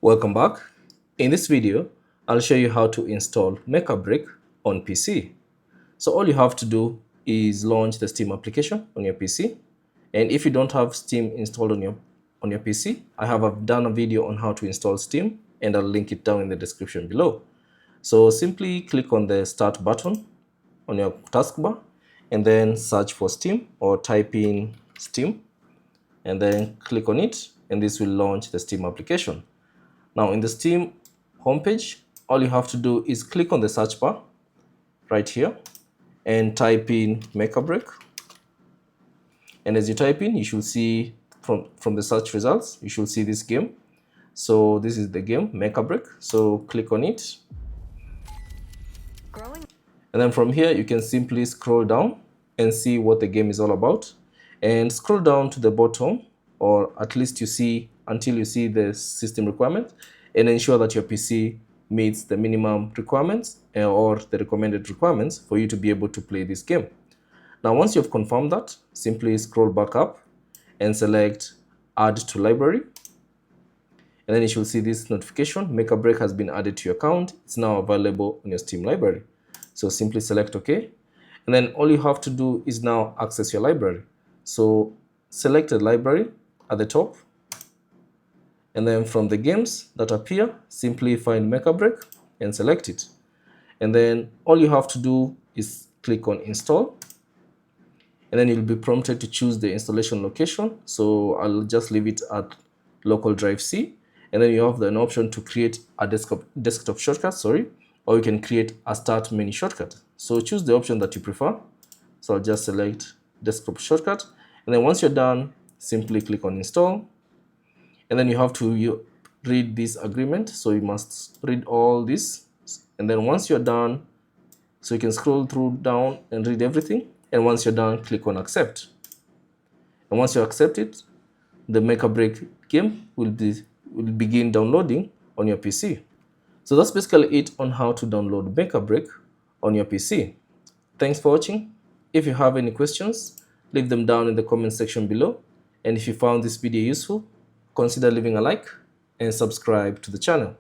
Welcome back. In this video, I'll show you how to install Mecha BREAK on PC. So all you have to do is launch the Steam application on your PC. And if you don't have Steam installed on your PC, I have done a video on how to install Steam, and I'll link it down in the description below. So simply click on the Start button on your taskbar and then search for Steam or type in Steam and then click on it, and this will launch the Steam application. Now in the Steam homepage, all you have to do is click on the search bar right here and type in Mecha BREAK. And as you type in, you should see from the search results, you should see this game. So this is the game, Mecha BREAK. So click on it. And then from here, you can simply scroll down and see what the game is all about. And scroll down to the bottom, or at least you see until you see the system requirements, and ensure that your PC meets the minimum requirements or the recommended requirements for you to be able to play this game. Now, once you've confirmed that, simply scroll back up and select Add to Library. And then you should see this notification, Mecha BREAK has been added to your account. It's now available on your Steam library. So simply select OK. And then all you have to do is now access your library. So select a library at the top. And then from the games that appear, simply find Mecha BREAK and select it. And then all you have to do is click on Install. And then you'll be prompted to choose the installation location. So I'll just leave it at local drive C. And then you have an option to create a desktop shortcut, or you can create a start menu shortcut. So choose the option that you prefer. So I'll just select desktop shortcut. And then once you're done, simply click on Install. And then you have to read this agreement. So you must read all this. And then once you're done, so you can scroll through down and read everything. And once you're done, click on Accept. And once you accept it, the Mecha BREAK game will begin downloading on your PC. So that's basically it on how to download Mecha BREAK on your PC. Thanks for watching. If you have any questions, leave them down in the comment section below. And if you found this video useful, consider leaving a like and subscribe to the channel.